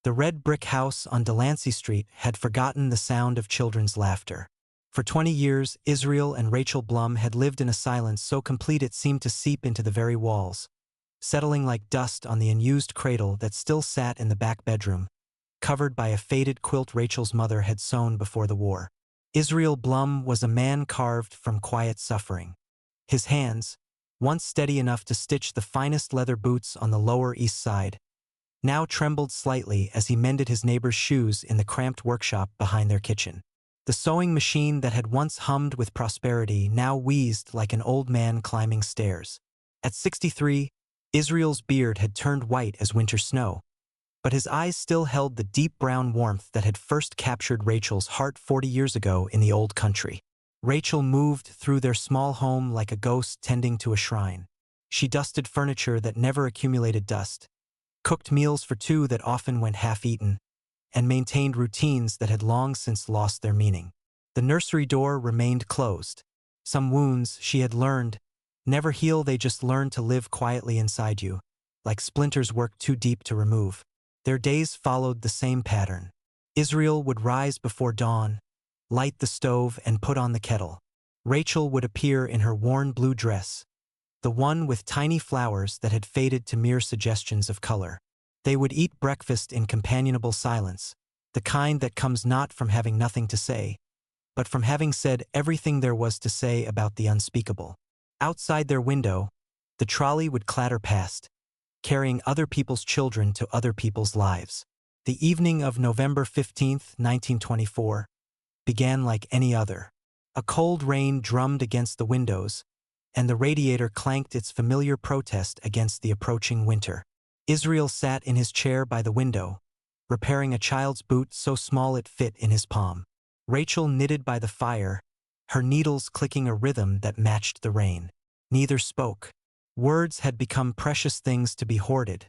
The red brick house on Delancey Street had forgotten the sound of children's laughter. For 20 years, Israel and Rachel Blum had lived in a silence so complete it seemed to seep into the very walls, settling like dust on the unused cradle that still sat in the back bedroom, covered by a faded quilt Rachel's mother had sewn before the war. Israel Blum was a man carved from quiet suffering. His hands, once steady enough to stitch the finest leather boots on the Lower East Side, now trembled slightly as he mended his neighbor's shoes in the cramped workshop behind their kitchen. The sewing machine that had once hummed with prosperity now wheezed like an old man climbing stairs. At 63, Israel's beard had turned white as winter snow, but his eyes still held the deep brown warmth that had first captured Rachel's heart 40 years ago in the old country. Rachel moved through their small home like a ghost tending to a shrine. She dusted furniture that never accumulated dust, cooked meals for two that often went half-eaten, and maintained routines that had long since lost their meaning. The nursery door remained closed. Some wounds, she had learned, never heal, they just learn to live quietly inside you, like splinters worked too deep to remove. Their days followed the same pattern. Israel would rise before dawn, light the stove and put on the kettle. Rachel would appear in her worn blue dress, the one with tiny flowers that had faded to mere suggestions of color. They would eat breakfast in companionable silence, the kind that comes not from having nothing to say, but from having said everything there was to say about the unspeakable. Outside their window, the trolley would clatter past, carrying other people's children to other people's lives. The evening of November 15, 1924, began like any other. A cold rain drummed against the windows, and the radiator clanked its familiar protest against the approaching winter. Israel sat in his chair by the window, repairing a child's boot so small it fit in his palm. Rachel knitted by the fire, her needles clicking a rhythm that matched the rain. Neither spoke. Words had become precious things to be hoarded,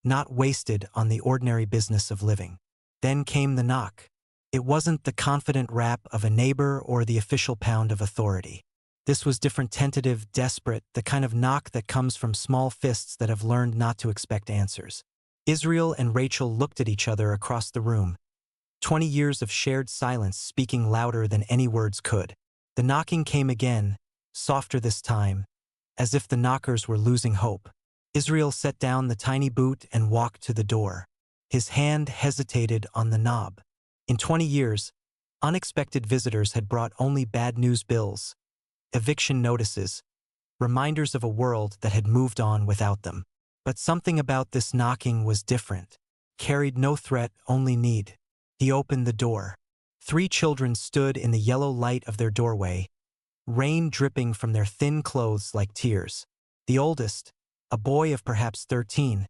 not wasted on the ordinary business of living. Then came the knock. It wasn't the confident rap of a neighbor or the official pound of authority. This was different, tentative, desperate, the kind of knock that comes from small fists that have learned not to expect answers. Israel and Rachel looked at each other across the room, 20 years of shared silence speaking louder than any words could. The knocking came again, softer this time, as if the knockers were losing hope. Israel set down the tiny boot and walked to the door. His hand hesitated on the knob. In 20 years, unexpected visitors had brought only bad news bills, eviction notices, reminders of a world that had moved on without them. But something about this knocking was different, carried no threat, only need. He opened the door. 3 children stood in the yellow light of their doorway, rain dripping from their thin clothes like tears. The oldest, a boy of perhaps 13,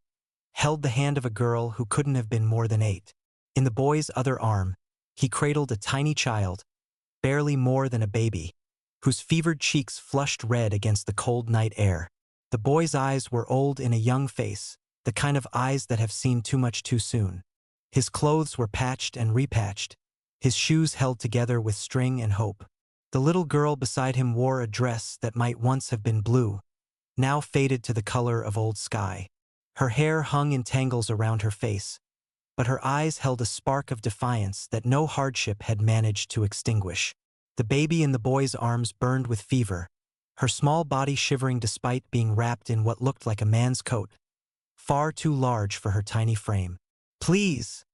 held the hand of a girl who couldn't have been more than 8. In the boy's other arm, he cradled a tiny child, barely more than a baby, whose fevered cheeks flushed red against the cold night air. The boy's eyes were old in a young face, the kind of eyes that have seen too much too soon. His clothes were patched and repatched, his shoes held together with string and hope. The little girl beside him wore a dress that might once have been blue, now faded to the color of old sky. Her hair hung in tangles around her face, but her eyes held a spark of defiance that no hardship had managed to extinguish. The baby in the boy's arms burned with fever, her small body shivering despite being wrapped in what looked like a man's coat, far too large for her tiny frame. "Please,"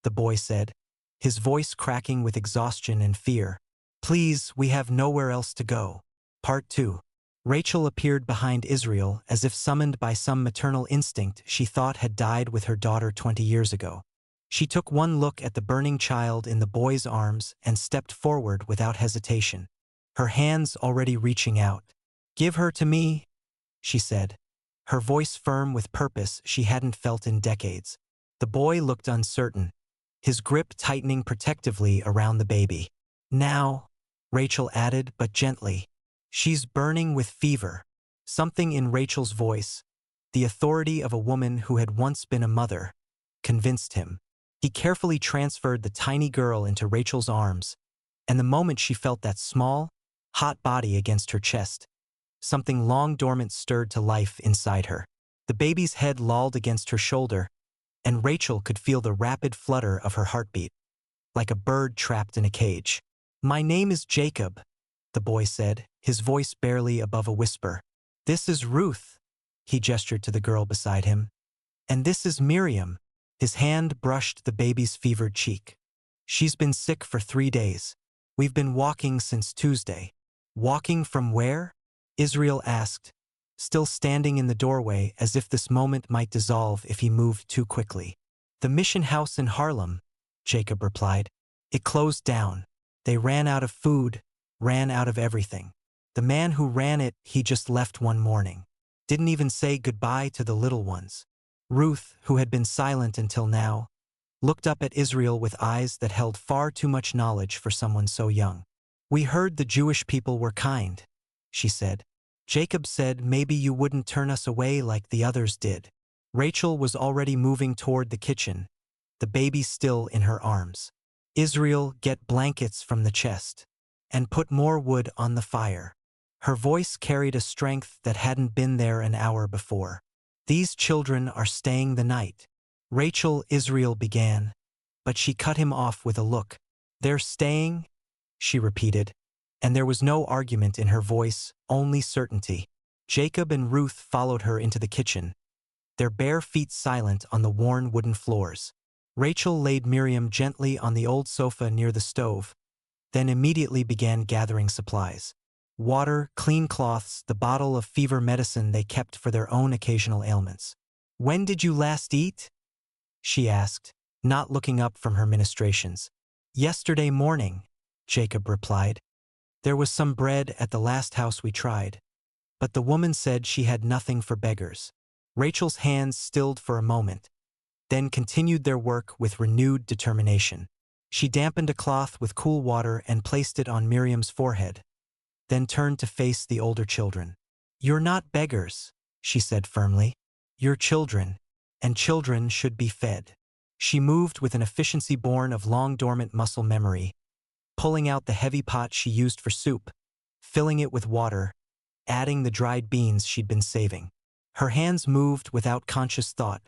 the boy said, his voice cracking with exhaustion and fear. "Please, we have nowhere else to go." Part 2. Rachel appeared behind Israel as if summoned by some maternal instinct she thought had died with her daughter 20 years ago. She took one look at the burning child in the boy's arms and stepped forward without hesitation, her hands already reaching out. "Give her to me," she said, her voice firm with purpose she hadn't felt in decades. The boy looked uncertain, his grip tightening protectively around the baby. "Now," Rachel added, but gently. "She's burning with fever." Something in Rachel's voice, the authority of a woman who had once been a mother, convinced him. He carefully transferred the tiny girl into Rachel's arms, and the moment she felt that small, hot body against her chest, something long dormant stirred to life inside her. The baby's head lolled against her shoulder, and Rachel could feel the rapid flutter of her heartbeat, like a bird trapped in a cage. "My name is Jacob," the boy said, his voice barely above a whisper. "This is Ruth," he gestured to the girl beside him. "And this is Miriam." His hand brushed the baby's fevered cheek. "She's been sick for 3 days. We've been walking since Tuesday." "Walking from where?" Israel asked, still standing in the doorway as if this moment might dissolve if he moved too quickly. "The mission house in Harlem," Jacob replied. "It closed down. They ran out of food, ran out of everything. The man who ran it, he just left one morning. Didn't even say goodbye to the little ones." Ruth, who had been silent until now, looked up at Israel with eyes that held far too much knowledge for someone so young. "We heard the Jewish people were kind," she said. "Jacob said maybe you wouldn't turn us away like the others did." Rachel was already moving toward the kitchen, the baby still in her arms. "Israel, get blankets from the chest. And put more wood on the fire." Her voice carried a strength that hadn't been there an hour before. "These children are staying the night." Rachel, Israel began, but she cut him off with a look. "They're staying?" she repeated, and there was no argument in her voice, only certainty. Jacob and Ruth followed her into the kitchen, their bare feet silent on the worn wooden floors. Rachel laid Miriam gently on the old sofa near the stove, then immediately began gathering supplies. Water, clean cloths, the bottle of fever medicine they kept for their own occasional ailments. "When did you last eat?" she asked, not looking up from her ministrations. "Yesterday morning," Jacob replied. "There was some bread at the last house we tried, but the woman said she had nothing for beggars." Rachel's hands stilled for a moment, then continued their work with renewed determination. She dampened a cloth with cool water and placed it on Miriam's forehead, then turned to face the older children. "You're not beggars," she said firmly. "You're children, and children should be fed." She moved with an efficiency born of long-dormant muscle memory, pulling out the heavy pot she used for soup, filling it with water, adding the dried beans she'd been saving. Her hands moved without conscious thought,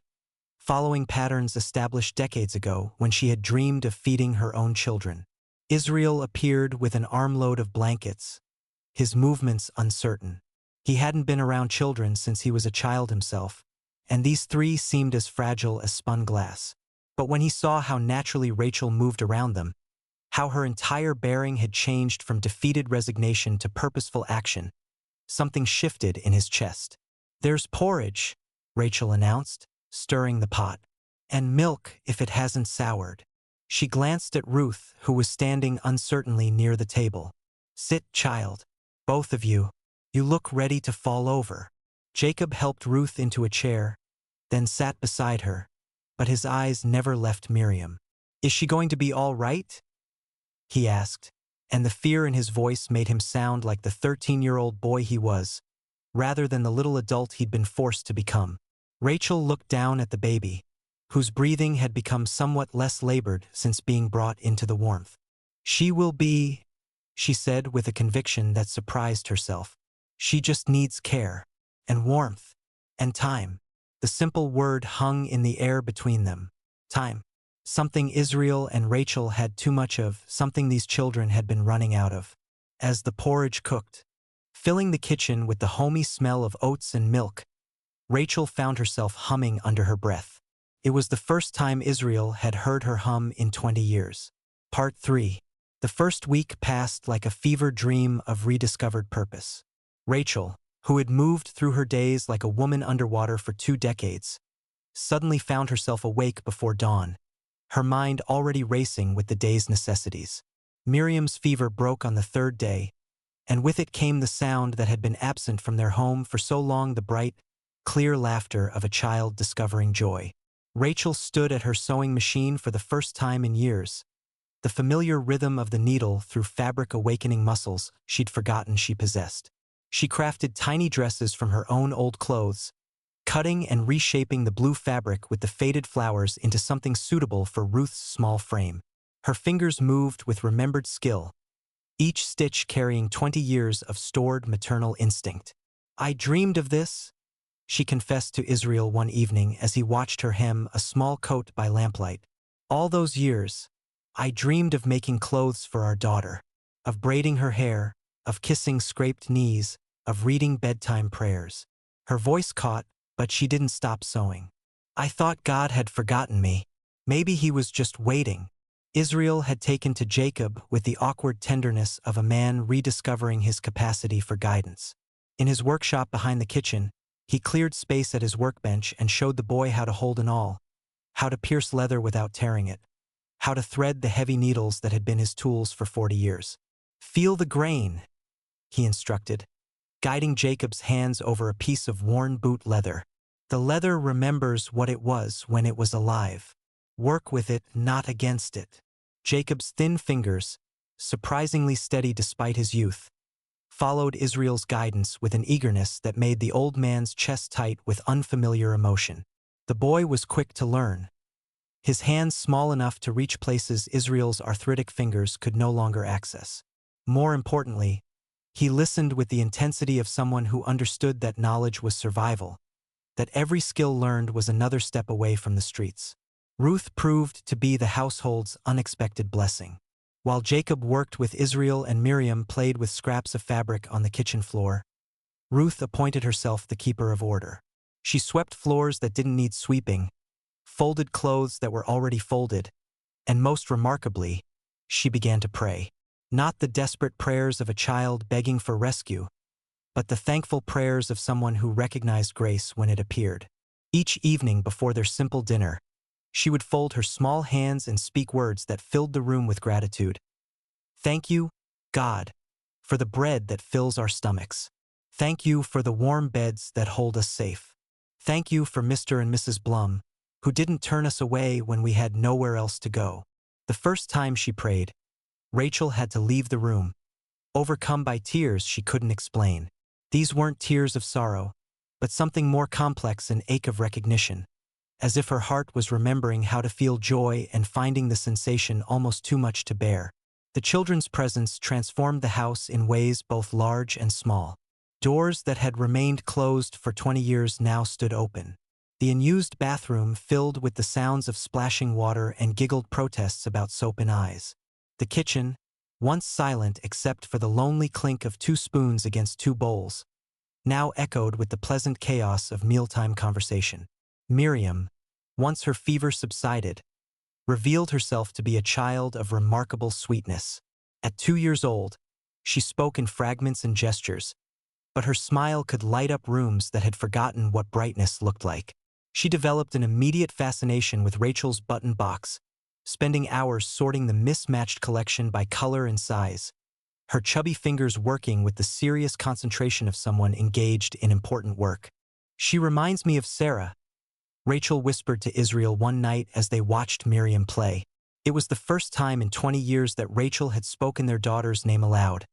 following patterns established decades ago when she had dreamed of feeding her own children. Israel appeared with an armload of blankets, his movements uncertain. He hadn't been around children since he was a child himself, and these 3 seemed as fragile as spun glass. But when he saw how naturally Rachel moved around them, how her entire bearing had changed from defeated resignation to purposeful action, something shifted in his chest. "There's porridge," Rachel announced, stirring the pot. "And milk if it hasn't soured." She glanced at Ruth, who was standing uncertainly near the table. "Sit, child. Both of you. You look ready to fall over." Jacob helped Ruth into a chair, then sat beside her, but his eyes never left Miriam. "Is she going to be all right?" he asked, and the fear in his voice made him sound like the 13-year-old boy he was, rather than the little adult he'd been forced to become. Rachel looked down at the baby, whose breathing had become somewhat less labored since being brought into the warmth. "She will be," she said with a conviction that surprised herself. "She just needs care, and warmth, and time." The simple word hung in the air between them. Time. Something Israel and Rachel had too much of, something these children had been running out of. As the porridge cooked, filling the kitchen with the homey smell of oats and milk, Rachel found herself humming under her breath. It was the first time Israel had heard her hum in 20 years. Part 3. The first week passed like a fever dream of rediscovered purpose. Rachel, who had moved through her days like a woman underwater for 2 decades, suddenly found herself awake before dawn, her mind already racing with the day's necessities. Miriam's fever broke on the 3rd day, and with it came the sound that had been absent from their home for so long, the bright, clear laughter of a child discovering joy. Rachel stood at her sewing machine for the first time in years, the familiar rhythm of the needle through fabric awakening muscles she'd forgotten she possessed. She crafted tiny dresses from her own old clothes, cutting and reshaping the blue fabric with the faded flowers into something suitable for Ruth's small frame. Her fingers moved with remembered skill, each stitch carrying 20 years of stored maternal instinct. "I dreamed of this," she confessed to Israel one evening as he watched her hem a small coat by lamplight. All those years, I dreamed of making clothes for our daughter, of braiding her hair, of kissing scraped knees, of reading bedtime prayers. Her voice caught, but she didn't stop sewing. I thought God had forgotten me. Maybe he was just waiting. Israel had taken to Jacob with the awkward tenderness of a man rediscovering his capacity for guidance. In his workshop behind the kitchen, he cleared space at his workbench and showed the boy how to hold an awl, how to pierce leather without tearing it, how to thread the heavy needles that had been his tools for 40 years. Feel the grain, he instructed, guiding Jacob's hands over a piece of worn boot leather. The leather remembers what it was when it was alive. Work with it, not against it. Jacob's thin fingers, surprisingly steady despite his youth, followed Israel's guidance with an eagerness that made the old man's chest tight with unfamiliar emotion. The boy was quick to learn, his hands small enough to reach places Israel's arthritic fingers could no longer access. More importantly, he listened with the intensity of someone who understood that knowledge was survival, that every skill learned was another step away from the streets. Ruth proved to be the household's unexpected blessing. While Jacob worked with Israel and Miriam played with scraps of fabric on the kitchen floor, Ruth appointed herself the keeper of order. She swept floors that didn't need sweeping, folded clothes that were already folded, and most remarkably, she began to pray. Not the desperate prayers of a child begging for rescue, but the thankful prayers of someone who recognized grace when it appeared. Each evening before their simple dinner, she would fold her small hands and speak words that filled the room with gratitude. Thank you, God, for the bread that fills our stomachs. Thank you for the warm beds that hold us safe. Thank you for Mr. and Mrs. Blum, who didn't turn us away when we had nowhere else to go. The first time she prayed, Rachel had to leave the room, overcome by tears she couldn't explain. These weren't tears of sorrow, but something more complex, an ache of recognition, as if her heart was remembering how to feel joy and finding the sensation almost too much to bear. The children's presence transformed the house in ways both large and small. Doors that had remained closed for 20 years now stood open. The unused bathroom filled with the sounds of splashing water and giggled protests about soap and eyes. The kitchen, once silent except for the lonely clink of 2 spoons against 2 bowls, now echoed with the pleasant chaos of mealtime conversation. Miriam, once her fever subsided, revealed herself to be a child of remarkable sweetness. At 2 years old, she spoke in fragments and gestures, but her smile could light up rooms that had forgotten what brightness looked like. She developed an immediate fascination with Rachel's button box, spending hours sorting the mismatched collection by color and size, her chubby fingers working with the serious concentration of someone engaged in important work. She reminds me of Sarah, Rachel whispered to Israel one night as they watched Miriam play. It was the first time in 20 years that Rachel had spoken their daughter's name aloud,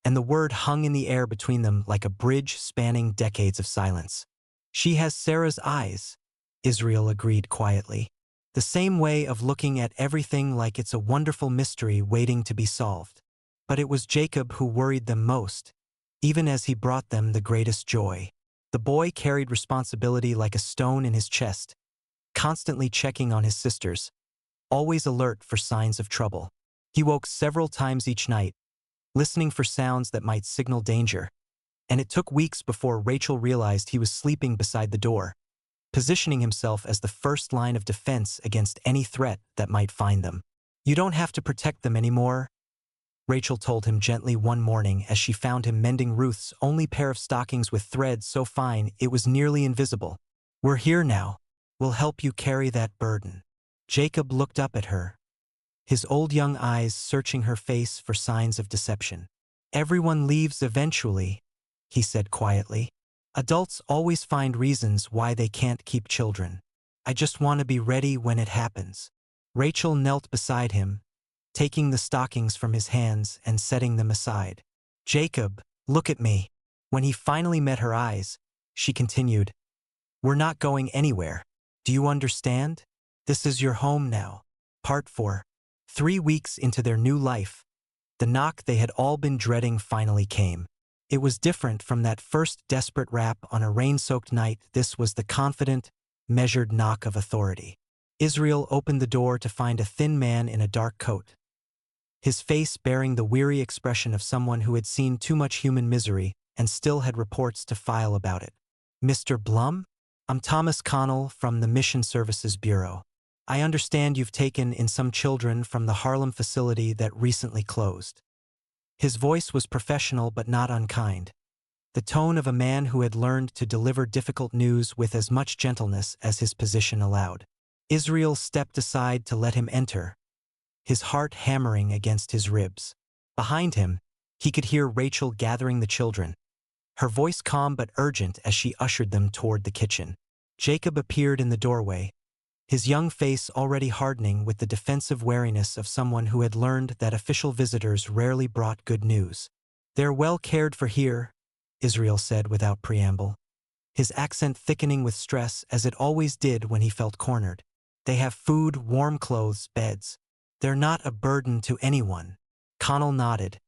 and the word hung in the air between them like a bridge spanning decades of silence. She has Sarah's eyes, Israel agreed quietly. The same way of looking at everything like it's a wonderful mystery waiting to be solved. But it was Jacob who worried them most, even as he brought them the greatest joy. The boy carried responsibility like a stone in his chest, constantly checking on his sisters, always alert for signs of trouble. He woke several times each night, listening for sounds that might signal danger, and it took weeks before Rachel realized he was sleeping beside the door, positioning himself as the first line of defense against any threat that might find them. You don't have to protect them anymore, Rachel told him gently one morning as she found him mending Ruth's only pair of stockings with thread so fine it was nearly invisible. We're here now. We'll help you carry that burden. Jacob looked up at her, his old young eyes searching her face for signs of deception. Everyone leaves eventually, he said quietly. Adults always find reasons why they can't keep children. I just want to be ready when it happens. Rachel knelt beside him, taking the stockings from his hands and setting them aside. Jacob, look at me. When he finally met her eyes, she continued, We're not going anywhere. Do you understand? This is your home now. Part 4. 3 weeks into their new life, the knock they had all been dreading finally came. It was different from that first desperate rap on a rain-soaked night. This was the confident, measured knock of authority. Israel opened the door to find a thin man in a dark coat, his face bearing the weary expression of someone who had seen too much human misery and still had reports to file about it. "Mr. Blum? I'm Thomas Connell from the Mission Services Bureau. I understand you've taken in some children from the Harlem facility that recently closed." His voice was professional but not unkind, the tone of a man who had learned to deliver difficult news with as much gentleness as his position allowed. Israel stepped aside to let him enter, his heart hammering against his ribs. Behind him, he could hear Rachel gathering the children, her voice calm but urgent as she ushered them toward the kitchen. Jacob appeared in the doorway, his young face already hardening with the defensive wariness of someone who had learned that official visitors rarely brought good news. "They're well cared for here," Israel said without preamble, his accent thickening with stress as it always did when he felt cornered. "They have food, warm clothes, beds. They're not a burden to anyone." Connell nodded,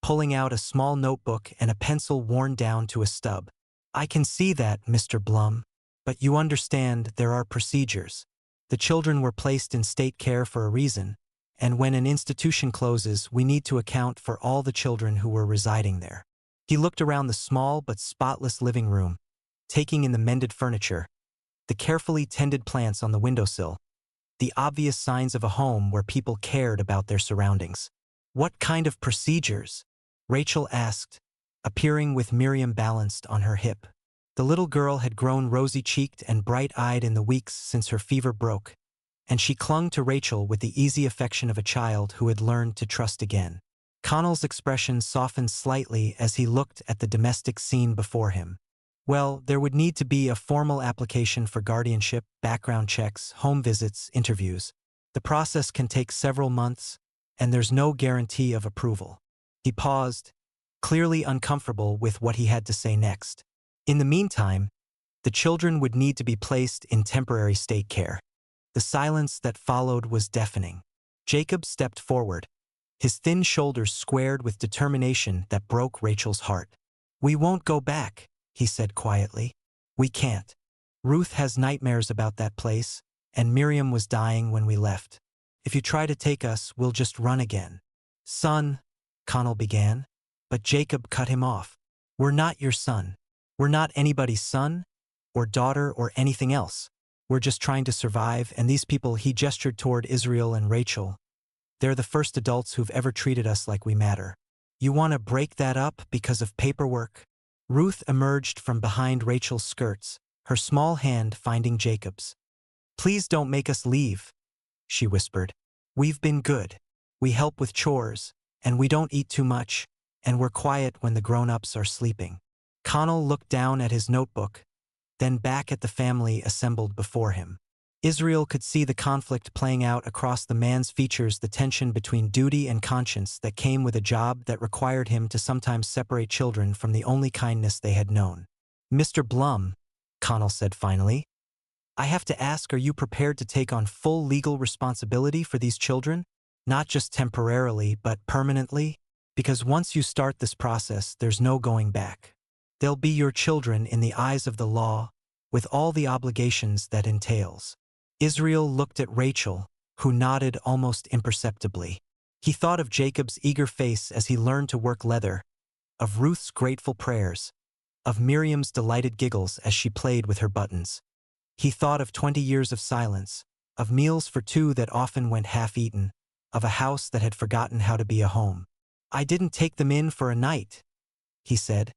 pulling out a small notebook and a pencil worn down to a stub. "I can see that, Mr. Blum. But you understand there are procedures. The children were placed in state care for a reason, and when an institution closes, we need to account for all the children who were residing there." He looked around the small but spotless living room, taking in the mended furniture, the carefully tended plants on the windowsill, the obvious signs of a home where people cared about their surroundings. "What kind of procedures?" Rachel asked, appearing with Miriam balanced on her hip. The little girl had grown rosy-cheeked and bright-eyed in the weeks since her fever broke, and she clung to Rachel with the easy affection of a child who had learned to trust again. Connell's expression softened slightly as he looked at the domestic scene before him. "Well, there would need to be a formal application for guardianship, background checks, home visits, interviews. The process can take several months, and there's no guarantee of approval." He paused, clearly uncomfortable with what he had to say next. In the meantime, the children would need to be placed in temporary state care. The silence that followed was deafening. Jacob stepped forward, his thin shoulders squared with determination that broke Rachel's heart. "We won't go back," he said quietly. "We can't. Ruth has nightmares about that place, and Miriam was dying when we left. If you try to take us, we'll just run again." "Son," Connell began, but Jacob cut him off. "We're not your son. We're not anybody's son, or daughter, or anything else. We're just trying to survive, and these people," he gestured toward Israel and Rachel, "they're the first adults who've ever treated us like we matter. You want to break that up because of paperwork?" Ruth emerged from behind Rachel's skirts, her small hand finding Jacob's. "Please don't make us leave," she whispered. "We've been good. We help with chores, and we don't eat too much, and we're quiet when the grown-ups are sleeping." Connell looked down at his notebook, then back at the family assembled before him. Israel could see the conflict playing out across the man's features, the tension between duty and conscience that came with a job that required him to sometimes separate children from the only kindness they had known. "Mr. Blum," Connell said finally, "I have to ask, are you prepared to take on full legal responsibility for these children? Not just temporarily, but permanently? Because once you start this process, there's no going back. They'll be your children in the eyes of the law, with all the obligations that entails." Israel looked at Rachel, who nodded almost imperceptibly. He thought of Jacob's eager face as he learned to work leather, of Ruth's grateful prayers, of Miriam's delighted giggles as she played with her buttons. He thought of 20 years of silence, of meals for two that often went half-eaten, of a house that had forgotten how to be a home. "I didn't take them in for a night," he said,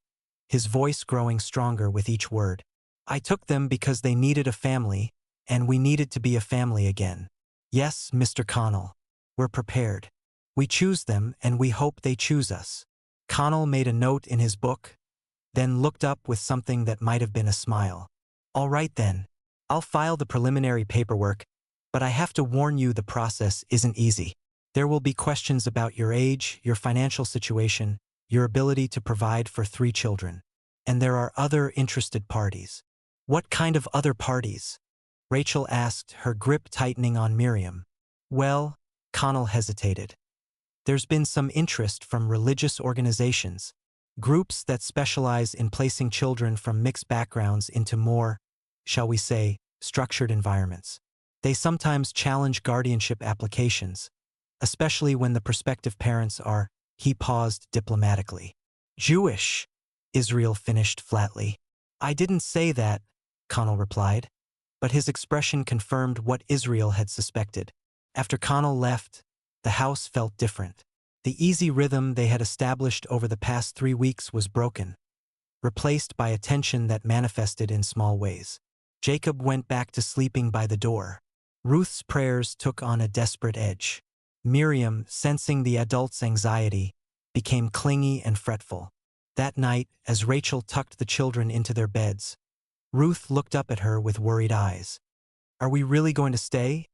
his voice growing stronger with each word. "I took them because they needed a family, and we needed to be a family again. Yes, Mr. Connell, we're prepared. We choose them, and we hope they choose us." Connell made a note in his book, then looked up with something that might have been a smile. "All right then, I'll file the preliminary paperwork, but I have to warn you the process isn't easy. There will be questions about your age, your financial situation, your ability to provide for 3 children. And there are other interested parties." "What kind of other parties?" Rachel asked, her grip tightening on Miriam. "Well," Connell hesitated, "there's been some interest from religious organizations, Groups that specialize in placing children from mixed backgrounds into more, shall we say, structured environments. They sometimes challenge guardianship applications, especially when the prospective parents are, he paused diplomatically. Jewish, Israel finished flatly. I didn't say that, Connell replied, but his expression confirmed what Israel had suspected. After Connell left, the house felt different. The easy rhythm they had established over the past 3 weeks was broken, replaced by a tension that manifested in small ways. Jacob went back to sleeping by the door. Ruth's prayers took on a desperate edge. Miriam, sensing the adult's anxiety, became clingy and fretful. That night, as Rachel tucked the children into their beds, Ruth looked up at her with worried eyes. "Are we really going to stay?"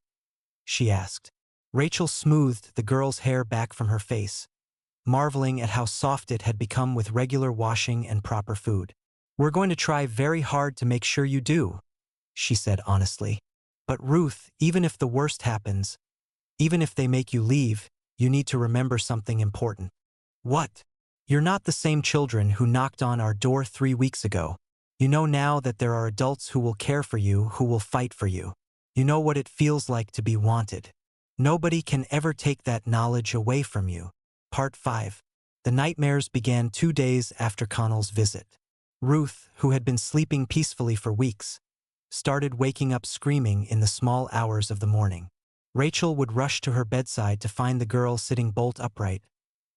she asked. Rachel smoothed the girl's hair back from her face, marveling at how soft it had become with regular washing and proper food. "We're going to try very hard to make sure you do," she said honestly. "But Ruth, even if the worst happens, even if they make you leave, you need to remember something important." "What?" "You're not the same children who knocked on our door 3 weeks ago. You know now that there are adults who will care for you, who will fight for you. You know what it feels like to be wanted. Nobody can ever take that knowledge away from you." Part 5. The nightmares began 2 days after Connell's visit. Ruth, who had been sleeping peacefully for weeks, started waking up screaming in the small hours of the morning. Rachel would rush to her bedside to find the girl sitting bolt upright,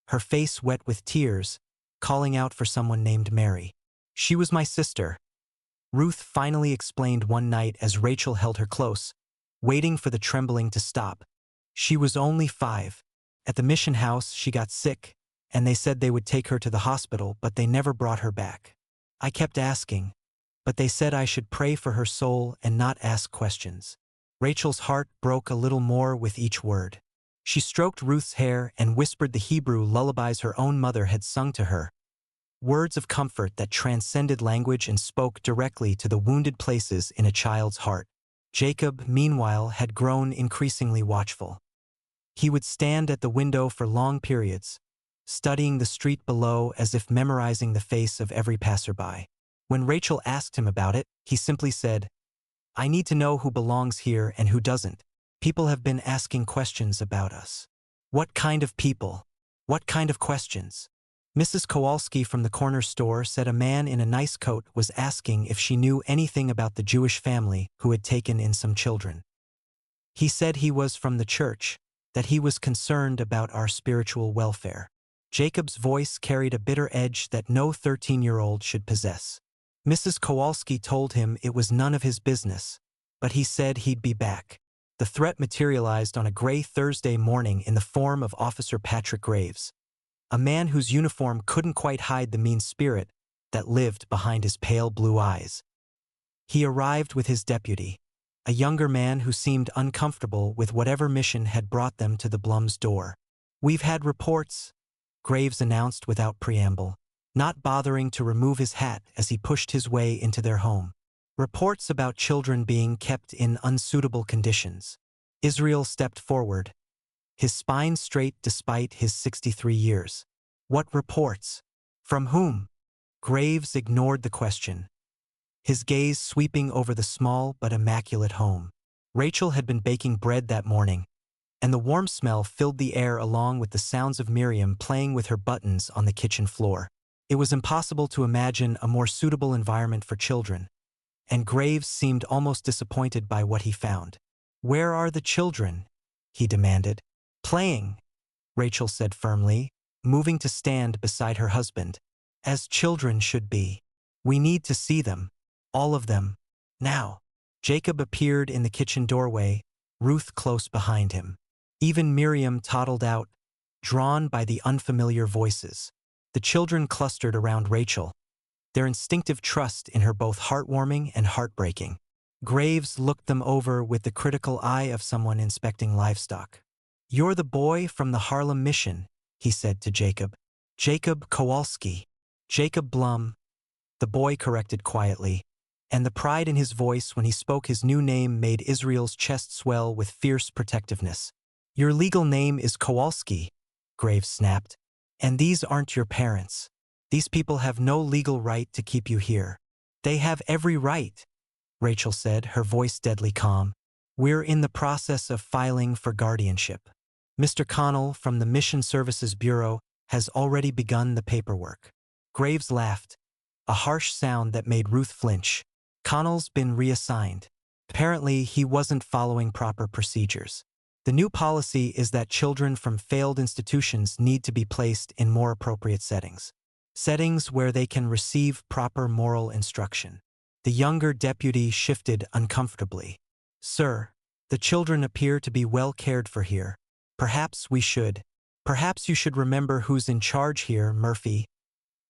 her face wet with tears, calling out for someone named Mary. "She was my sister," Ruth finally explained one night as Rachel held her close, waiting for the trembling to stop. "She was only 5. At the mission house, she got sick, and they said they would take her to the hospital, but they never brought her back. I kept asking, but they said I should pray for her soul and not ask questions." Rachel's heart broke a little more with each word. She stroked Ruth's hair and whispered the Hebrew lullabies her own mother had sung to her, words of comfort that transcended language and spoke directly to the wounded places in a child's heart. Jacob, meanwhile, had grown increasingly watchful. He would stand at the window for long periods, studying the street below as if memorizing the face of every passerby. When Rachel asked him about it, he simply said, "I need to know who belongs here and who doesn't. People have been asking questions about us." "What kind of people? What kind of questions?" Mrs. Kowalski from the corner store said a man in a nice coat was asking if she knew anything about the Jewish family who had taken in some children. He said he was from the church, that he was concerned about our spiritual welfare. Jacob's voice carried a bitter edge that no 13-year-old should possess. Mrs. Kowalski told him it was none of his business, but he said he'd be back. The threat materialized on a gray Thursday morning in the form of Officer Patrick Graves, a man whose uniform couldn't quite hide the mean spirit that lived behind his pale blue eyes. He arrived with his deputy, a younger man who seemed uncomfortable with whatever mission had brought them to the Blums' door. "We've had reports," Graves announced without preamble, not bothering to remove his hat as he pushed his way into their home. "Reports about children being kept in unsuitable conditions." Israel stepped forward, his spine straight despite his 63 years. "What reports? From whom?" Graves ignored the question, his gaze sweeping over the small but immaculate home. Rachel had been baking bread that morning, and the warm smell filled the air along with the sounds of Miriam playing with her buttons on the kitchen floor. It was impossible to imagine a more suitable environment for children, and Graves seemed almost disappointed by what he found. "Where are the children?" he demanded. "Playing," Rachel said firmly, moving to stand beside her husband. "As children should be. We need to see them. All of them. Now." Jacob appeared in the kitchen doorway, Ruth close behind him. Even Miriam toddled out, drawn by the unfamiliar voices. The children clustered around Rachel, their instinctive trust in her both heartwarming and heartbreaking. Graves looked them over with the critical eye of someone inspecting livestock. "You're the boy from the Harlem mission," he said to Jacob. "Jacob Kowalski." "Jacob Blum," the boy corrected quietly, and the pride in his voice when he spoke his new name made Israel's chest swell with fierce protectiveness. "Your legal name is Kowalski," Graves snapped, "and these aren't your parents. These people have no legal right to keep you here. They have every right, Rachel said, her voice deadly calm. We're in the process of filing for guardianship. Mr. Connell from the Mission Services Bureau has already begun the paperwork. Graves laughed, a harsh sound that made Ruth flinch. Connell's been reassigned. Apparently, he wasn't following proper procedures. The new policy is that children from failed institutions need to be placed in more appropriate settings. Settings where they can receive proper moral instruction. The younger deputy shifted uncomfortably. Sir, the children appear to be well cared for here. Perhaps you should remember who's in charge here, Murphy.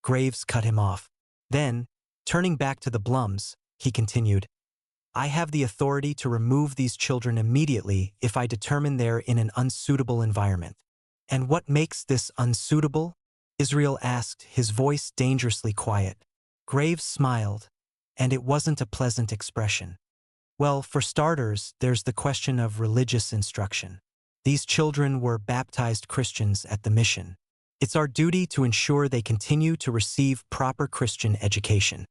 Graves cut him off. Then, turning back to the Blums, he continued, I have the authority to remove these children immediately if I determine they're in an unsuitable environment. And what makes this unsuitable? Israel asked, his voice dangerously quiet. Graves smiled, and it wasn't a pleasant expression. Well, for starters, there's the question of religious instruction. These children were baptized Christians at the mission. It's our duty to ensure they continue to receive proper Christian education.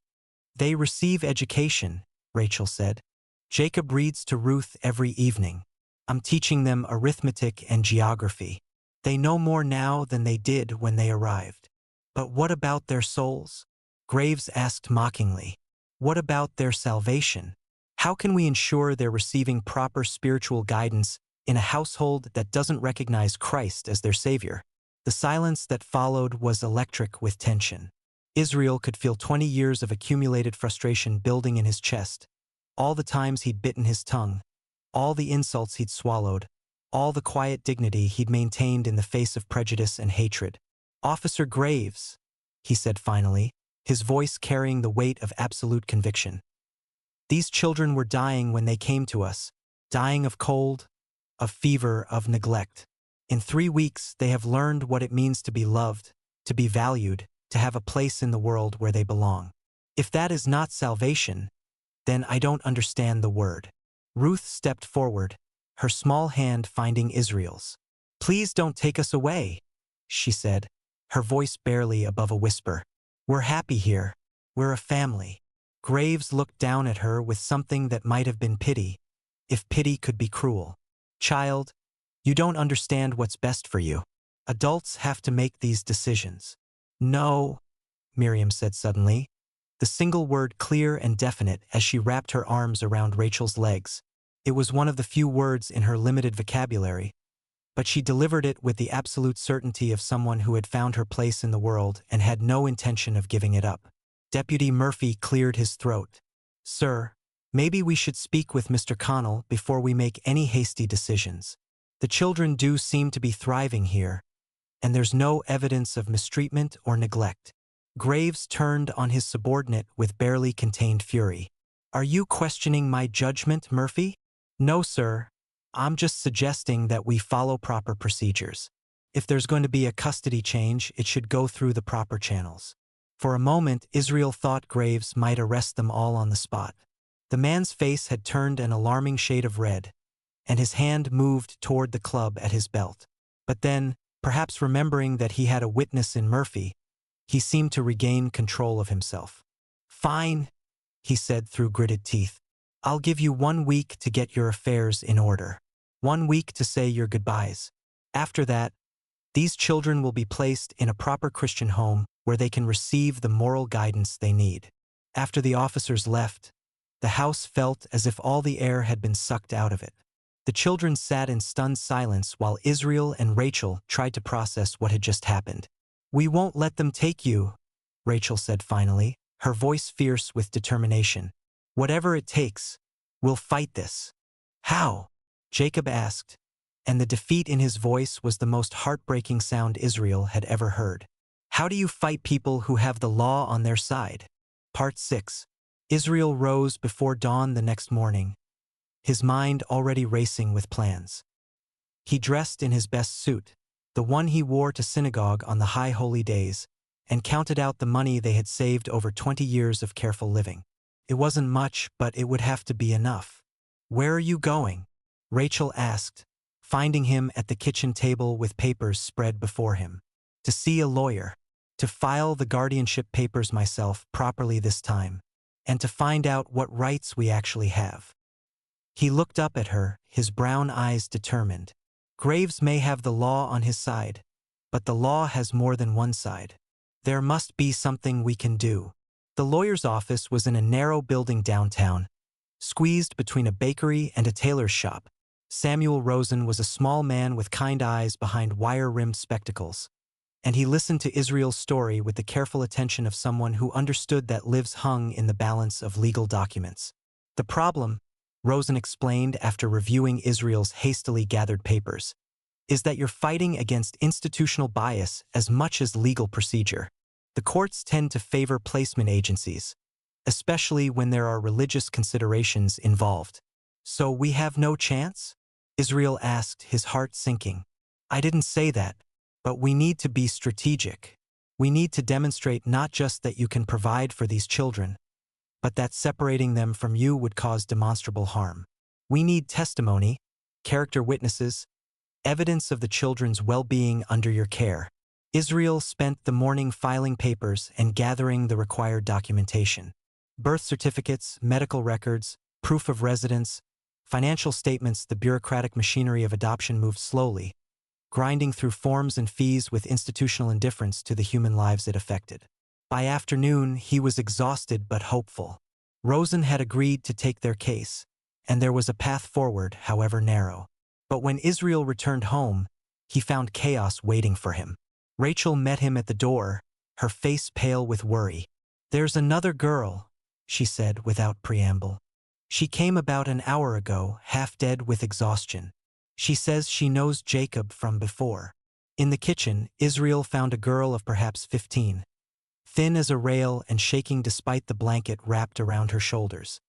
They receive education, Rachel said. Jacob reads to Ruth every evening. I'm teaching them arithmetic and geography. They know more now than they did when they arrived. But what about their souls? Graves asked mockingly. What about their salvation? How can we ensure they're receiving proper spiritual guidance in a household that doesn't recognize Christ as their Savior? The silence that followed was electric with tension. Israel could feel 20 years of accumulated frustration building in his chest. All the times he'd bitten his tongue, all the insults he'd swallowed, all the quiet dignity he'd maintained in the face of prejudice and hatred. Officer Graves, he said finally, his voice carrying the weight of absolute conviction. These children were dying when they came to us, dying of cold, of fever, of neglect. In 3 weeks, they have learned what it means to be loved, to be valued, to have a place in the world where they belong. If that is not salvation, then I don't understand the word. Ruth stepped forward, her small hand finding Israel's. Please don't take us away, she said, her voice barely above a whisper. We're happy here. We're a family. Graves looked down at her with something that might have been pity, if pity could be cruel. Child, you don't understand what's best for you. Adults have to make these decisions. No, Miriam said suddenly, the single word clear and definite as she wrapped her arms around Rachel's legs. It was one of the few words in her limited vocabulary, but she delivered it with the absolute certainty of someone who had found her place in the world and had no intention of giving it up. Deputy Murphy cleared his throat. Sir, maybe we should speak with Mr. Connell before we make any hasty decisions. The children do seem to be thriving here, and there's no evidence of mistreatment or neglect. Graves turned on his subordinate with barely contained fury. Are you questioning my judgment, Murphy? No, sir. I'm just suggesting that we follow proper procedures. If there's going to be a custody change, it should go through the proper channels. For a moment, Israel thought Graves might arrest them all on the spot. The man's face had turned an alarming shade of red, and his hand moved toward the club at his belt. But then, perhaps remembering that he had a witness in Murphy, he seemed to regain control of himself. Fine, he said through gritted teeth. I'll give you 1 week to get your affairs in order. 1 week to say your goodbyes. After that, these children will be placed in a proper Christian home where they can receive the moral guidance they need. After the officers left, the house felt as if all the air had been sucked out of it. The children sat in stunned silence while Israel and Rachel tried to process what had just happened. We won't let them take you, Rachel said finally, her voice fierce with determination. Whatever it takes, we'll fight this. How? Jacob asked, and the defeat in his voice was the most heartbreaking sound Israel had ever heard. How do you fight people who have the law on their side? Part 6. Israel rose before dawn the next morning, his mind already racing with plans. He dressed in his best suit, the one he wore to synagogue on the high holy days, and counted out the money they had saved over 20 years of careful living. It wasn't much, but it would have to be enough. Where are you going? Rachel asked, finding him at the kitchen table with papers spread before him. To see a lawyer. to file the guardianship papers myself properly this time, and to find out what rights we actually have." He looked up at her, his brown eyes determined. Graves may have the law on his side, but the law has more than one side. There must be something we can do. The lawyer's office was in a narrow building downtown, squeezed between a bakery and a tailor's shop. Samuel Rosen was a small man with kind eyes behind wire-rimmed spectacles, and he listened to Israel's story with the careful attention of someone who understood that lives hung in the balance of legal documents. "The problem," Rosen explained after reviewing Israel's hastily gathered papers, "is that you're fighting against institutional bias as much as legal procedure. The courts tend to favor placement agencies, especially when there are religious considerations involved." "So we have no chance?" Israel asked, his heart sinking. "I didn't say that, but we need to be strategic. We need to demonstrate not just that you can provide for these children, but that separating them from you would cause demonstrable harm. We need testimony, character witnesses, evidence of the children's well-being under your care." Israel spent the morning filing papers and gathering the required documentation. Birth certificates, medical records, proof of residence, financial statements. The bureaucratic machinery of adoption moved slowly, grinding through forms and fees with institutional indifference to the human lives it affected. By afternoon, he was exhausted but hopeful. Rosen had agreed to take their case, and there was a path forward, however narrow. But when Israel returned home, he found chaos waiting for him. Rachel met him at the door, her face pale with worry. "There's another girl," she said without preamble. "She came about an hour ago, half dead with exhaustion. She says she knows Jacob from before." In the kitchen, Israel found a girl of perhaps 15. Thin as a rail and shaking despite the blanket wrapped around her shoulders.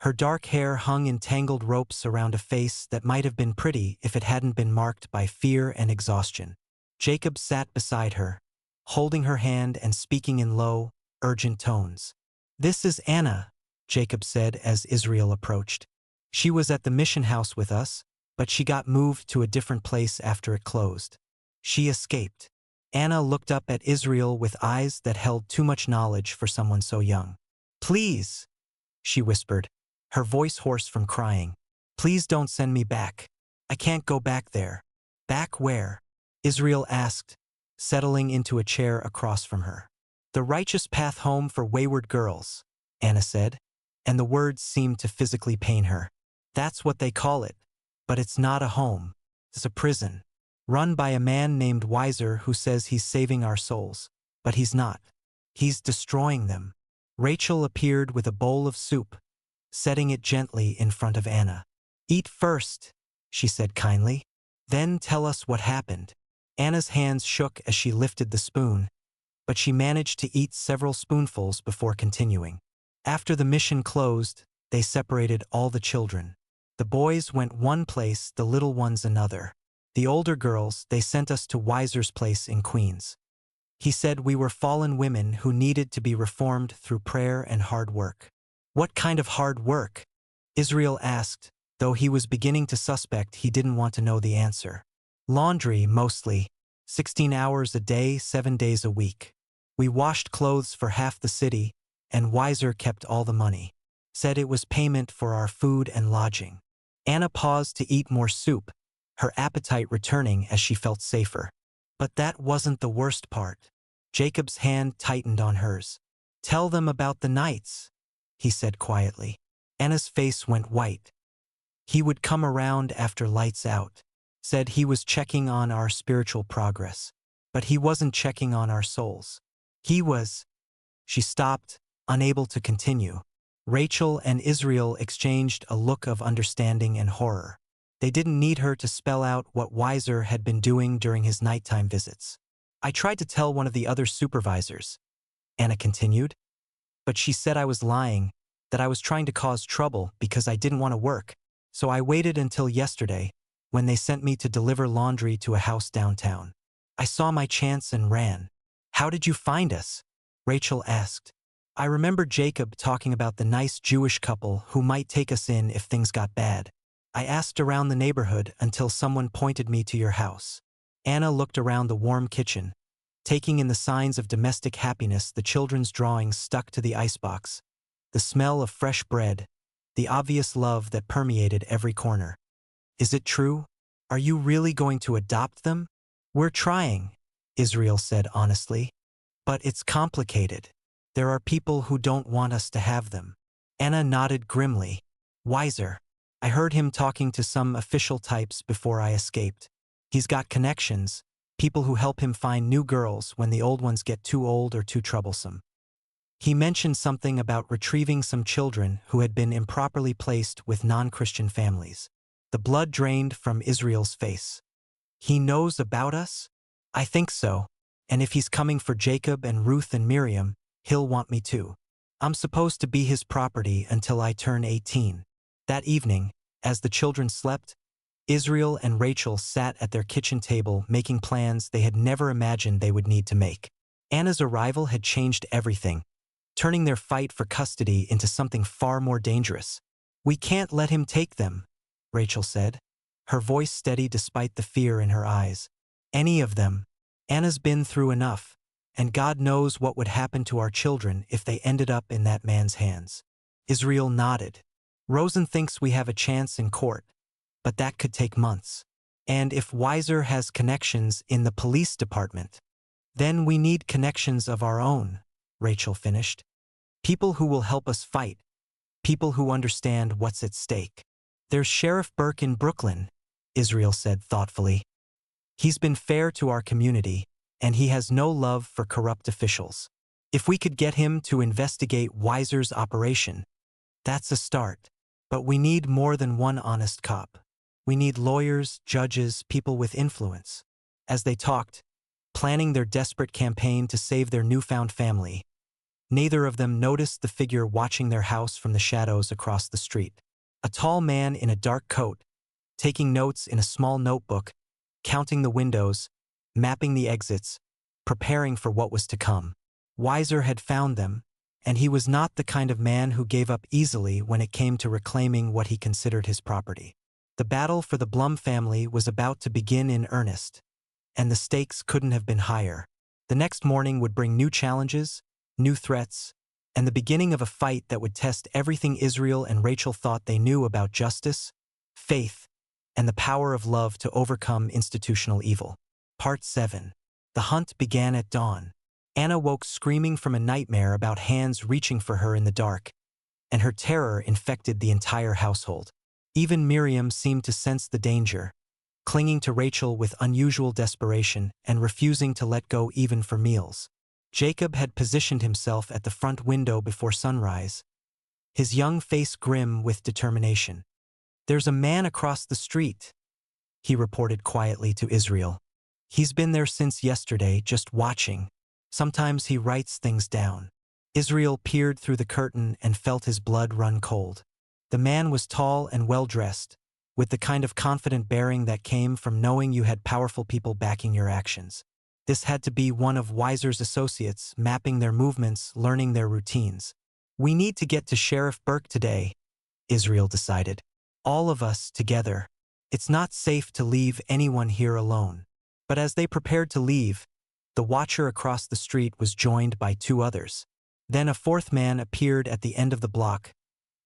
Her dark hair hung in tangled ropes around a face that might have been pretty if it hadn't been marked by fear and exhaustion. Jacob sat beside her, holding her hand and speaking in low, urgent tones. "This is Anna," Jacob said as Israel approached. "She was at the mission house with us, but she got moved to a different place after it closed. She escaped." Anna looked up at Israel with eyes that held too much knowledge for someone so young. "Please," she whispered, her voice hoarse from crying. "Please don't send me back. I can't go back there." "Back where?" Israel asked, settling into a chair across from her. "The righteous path home for wayward girls," Anna said, and the words seemed to physically pain her. "That's what they call it, but it's not a home. It's a prison. Run by a man named Weiser who says he's saving our souls, but he's not. He's destroying them." Rachel appeared with a bowl of soup, setting it gently in front of Anna. "Eat first," she said kindly. "Then tell us what happened." Anna's hands shook as she lifted the spoon, but she managed to eat several spoonfuls before continuing. "After the mission closed, they separated all the children. The boys went one place, the little ones another. The older girls, they sent us to Weiser's place in Queens. He said we were fallen women who needed to be reformed through prayer and hard work." "What kind of hard work?" Israel asked, though he was beginning to suspect he didn't want to know the answer. "Laundry, mostly. 16 hours a day, 7 days a week. We washed clothes for half the city, and Weiser kept all the money. Said it was payment for our food and lodging." Anna paused to eat more soup, her appetite returning as she felt safer. "But that wasn't the worst part." Jacob's hand tightened on hers. "Tell them about the nights," he said quietly. Anna's face went white. "He would come around after lights out. Said he was checking on our spiritual progress. But he wasn't checking on our souls. He was—" She stopped, unable to continue. Rachel and Israel exchanged a look of understanding and horror. They didn't need her to spell out what Weiser had been doing during his nighttime visits. "I tried to tell one of the other supervisors," Anna continued, "but she said I was lying, that I was trying to cause trouble because I didn't want to work. So I waited until yesterday, when they sent me to deliver laundry to a house downtown. I saw my chance and ran." "How did you find us?" Rachel asked. "I remember Jacob talking about the nice Jewish couple who might take us in if things got bad. I asked around the neighborhood until someone pointed me to your house." Anna looked around the warm kitchen, taking in the signs of domestic happiness, the children's drawings stuck to the icebox, the smell of fresh bread, the obvious love that permeated every corner. Is it true? Are you really going to adopt them? We're trying, Israel said honestly. But it's complicated. There are people who don't want us to have them. Anna nodded grimly. Wiser. I heard him talking to some official types before I escaped. He's got connections, people who help him find new girls when the old ones get too old or too troublesome. He mentioned something about retrieving some children who had been improperly placed with non-Christian families. The blood drained from Israel's face. He knows about us? I think so. And if he's coming for Jacob and Ruth and Miriam, he'll want me too. I'm supposed to be his property until I turn 18. That evening, as the children slept, Israel and Rachel sat at their kitchen table making plans they had never imagined they would need to make. Anna's arrival had changed everything, turning their fight for custody into something far more dangerous. We can't let him take them, Rachel said, her voice steady despite the fear in her eyes. Any of them. Anna's been through enough, and God knows what would happen to our children if they ended up in that man's hands. Israel nodded. Rosen thinks we have a chance in court, but that could take months. And if Weiser has connections in the police department, then we need connections of our own, Rachel finished. People who will help us fight, people who understand what's at stake. There's Sheriff Burke in Brooklyn, Israel said thoughtfully. He's been fair to our community, and he has no love for corrupt officials. If we could get him to investigate Weiser's operation, that's a start. But we need more than one honest cop. We need lawyers, judges, people with influence. As they talked, planning their desperate campaign to save their newfound family, neither of them noticed the figure watching their house from the shadows across the street. A tall man in a dark coat, taking notes in a small notebook, counting the windows, mapping the exits, preparing for what was to come. Weiser had found them, and he was not the kind of man who gave up easily when it came to reclaiming what he considered his property. The battle for the Blum family was about to begin in earnest, and the stakes couldn't have been higher. The next morning would bring new challenges, new threats, and the beginning of a fight that would test everything Israel and Rachel thought they knew about justice, faith, and the power of love to overcome institutional evil. Part 7. The hunt began at dawn. Anna woke screaming from a nightmare about hands reaching for her in the dark, and her terror infected the entire household. Even Miriam seemed to sense the danger, clinging to Rachel with unusual desperation and refusing to let go even for meals. Jacob had positioned himself at the front window before sunrise, his young face grim with determination. There's a man across the street, he reported quietly to Israel. He's been there since yesterday, just watching. Sometimes he writes things down. Israel peered through the curtain and felt his blood run cold. The man was tall and well-dressed, with the kind of confident bearing that came from knowing you had powerful people backing your actions. This had to be one of Weiser's associates, mapping their movements, learning their routines. We need to get to Sheriff Burke today, Israel decided. All of us together. It's not safe to leave anyone here alone. But as they prepared to leave, the watcher across the street was joined by two others. Then a fourth man appeared at the end of the block,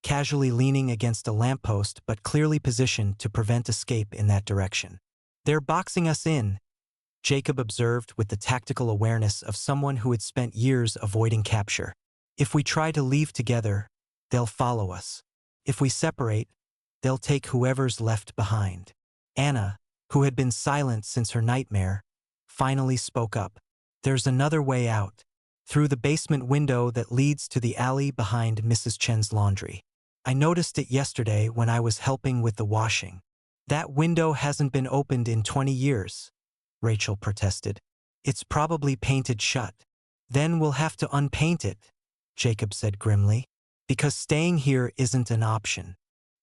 casually leaning against a lamppost but clearly positioned to prevent escape in that direction. They're boxing us in, Jacob observed with the tactical awareness of someone who had spent years avoiding capture. If we try to leave together, they'll follow us. If we separate, they'll take whoever's left behind. Anna, who had been silent since her nightmare, finally spoke up. There's another way out, through the basement window that leads to the alley behind Mrs. Chen's laundry. I noticed it yesterday when I was helping with the washing. That window hasn't been opened in 20 years, Rachel protested. It's probably painted shut. Then we'll have to unpaint it, Jacob said grimly, because staying here isn't an option.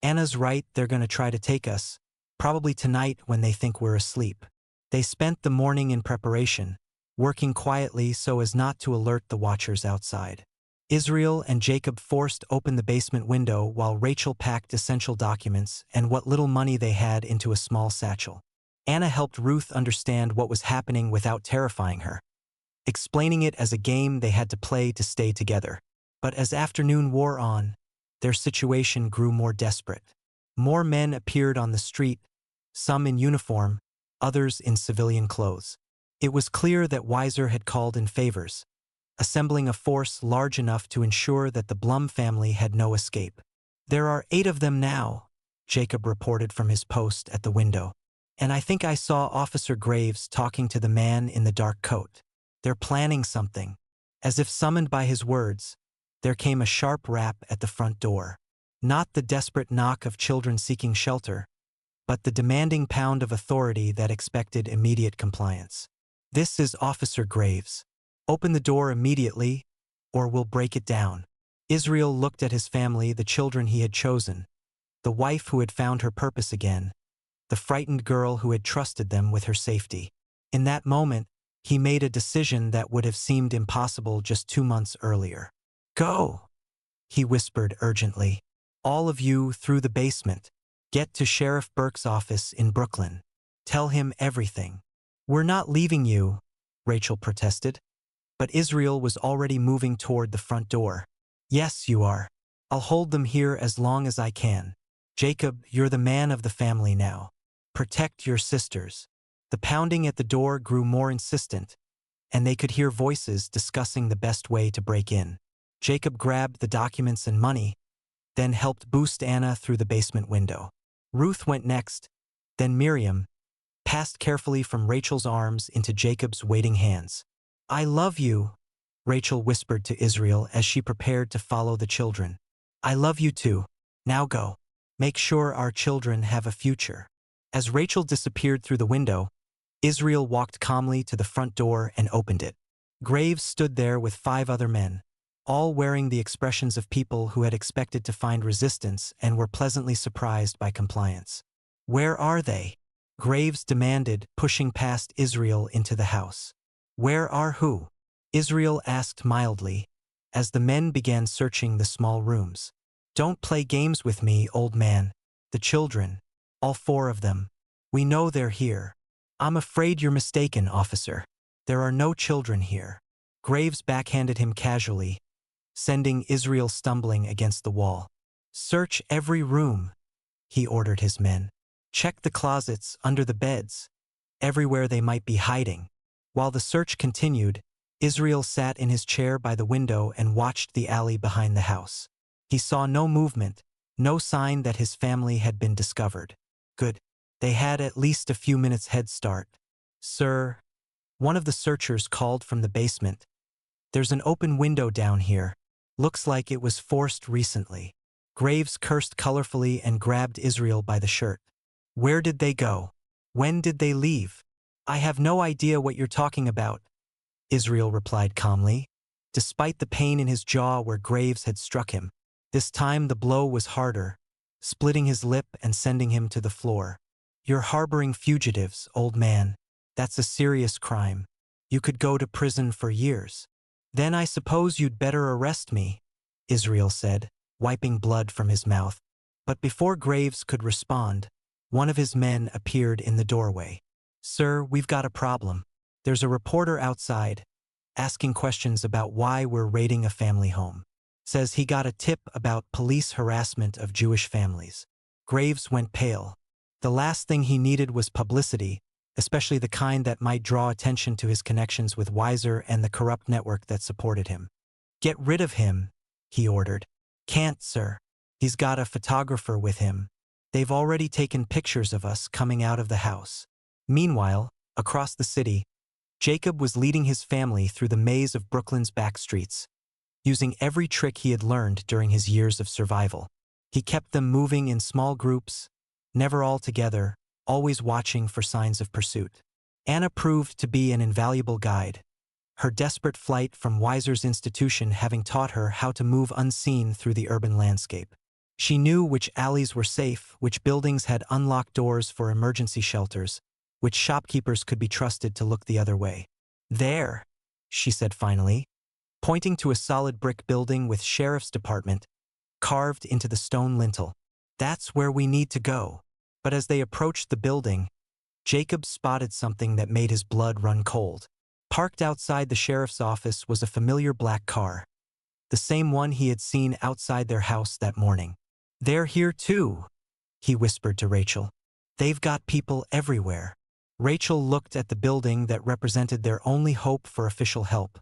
Anna's right, they're going to try to take us, probably tonight when they think we're asleep. They spent the morning in preparation, working quietly so as not to alert the watchers outside. Israel and Jacob forced open the basement window while Rachel packed essential documents and what little money they had into a small satchel. Anna helped Ruth understand what was happening without terrifying her. explaining it as a game they had to play to stay together. But as afternoon wore on, their situation grew more desperate. More men appeared on the street, some in uniform, others in civilian clothes. It was clear that Weiser had called in favors, assembling a force large enough to ensure that the Blum family had no escape. "There are 8 of them now," Jacob reported from his post at the window. "And I think I saw Officer Graves talking to the man in the dark coat. They're planning something." As if summoned by his words, there came a sharp rap at the front door. Not the desperate knock of children seeking shelter, but the demanding pound of authority that expected immediate compliance. "This is Officer Graves. Open the door immediately, or we'll break it down." Israel looked at his family, the children he had chosen, the wife who had found her purpose again, the frightened girl who had trusted them with her safety. In that moment, he made a decision that would have seemed impossible just 2 months earlier. "Go," he whispered urgently. "All of you through the basement. Get to Sheriff Burke's office in Brooklyn. Tell him everything." "We're not leaving you," Rachel protested. But Israel was already moving toward the front door. "Yes, you are. I'll hold them here as long as I can. Jacob, you're the man of the family now. Protect your sisters." The pounding at the door grew more insistent, and they could hear voices discussing the best way to break in. Jacob grabbed the documents and money, then helped boost Anna through the basement window. Ruth went next, then Miriam, passed carefully from Rachel's arms into Jacob's waiting hands. "I love you," Rachel whispered to Israel as she prepared to follow the children. "I love you too. Now go. Make sure our children have a future." As Rachel disappeared through the window, Israel walked calmly to the front door and opened it. Graves stood there with 5 other men, all wearing the expressions of people who had expected to find resistance and were pleasantly surprised by compliance. "Where are they?" Graves demanded, pushing past Israel into the house. "Where are who?" Israel asked mildly, as the men began searching the small rooms. "Don't play games with me, old man. The children, all 4 of them. We know they're here." "I'm afraid you're mistaken, officer. There are no children here." Graves backhanded him casually, sending Israel stumbling against the wall. "Search every room," he ordered his men. "Check the closets, under the beds, everywhere they might be hiding." While the search continued, Israel sat in his chair by the window and watched the alley behind the house. He saw no movement, no sign that his family had been discovered. Good. They had at least a few minutes head start. "Sir," one of the searchers called from the basement, "there's an open window down here. Looks like it was forced recently." Graves cursed colorfully and grabbed Israel by the shirt. "Where did they go? When did they leave?" "I have no idea what you're talking about," Israel replied calmly, despite the pain in his jaw where Graves had struck him. This time the blow was harder, splitting his lip and sending him to the floor. "You're harboring fugitives, old man. That's a serious crime. You could go to prison for years." "Then I suppose you'd better arrest me," Israel said, wiping blood from his mouth. But before Graves could respond, one of his men appeared in the doorway. "Sir, we've got a problem. There's a reporter outside, asking questions about why we're raiding a family home. Says he got a tip about police harassment of Jewish families." Graves went pale. The last thing he needed was publicity, especially the kind that might draw attention to his connections with Weiser and the corrupt network that supported him. "Get rid of him," he ordered. "Can't, sir. He's got a photographer with him. They've already taken pictures of us coming out of the house." Meanwhile, across the city, Jacob was leading his family through the maze of Brooklyn's back streets, using every trick he had learned during his years of survival. He kept them moving in small groups, never all together, always watching for signs of pursuit. Anna proved to be an invaluable guide, her desperate flight from Weiser's institution having taught her how to move unseen through the urban landscape. She knew which alleys were safe, which buildings had unlocked doors for emergency shelters, which shopkeepers could be trusted to look the other way. "There," she said finally, pointing to a solid brick building with sheriff's department carved into the stone lintel. "That's where we need to go." But as they approached the building, Jacob spotted something that made his blood run cold. Parked outside the sheriff's office was a familiar black car, the same one he had seen outside their house that morning. "They're here too," he whispered to Rachel. "They've got people everywhere." Rachel looked at the building that represented their only hope for official help,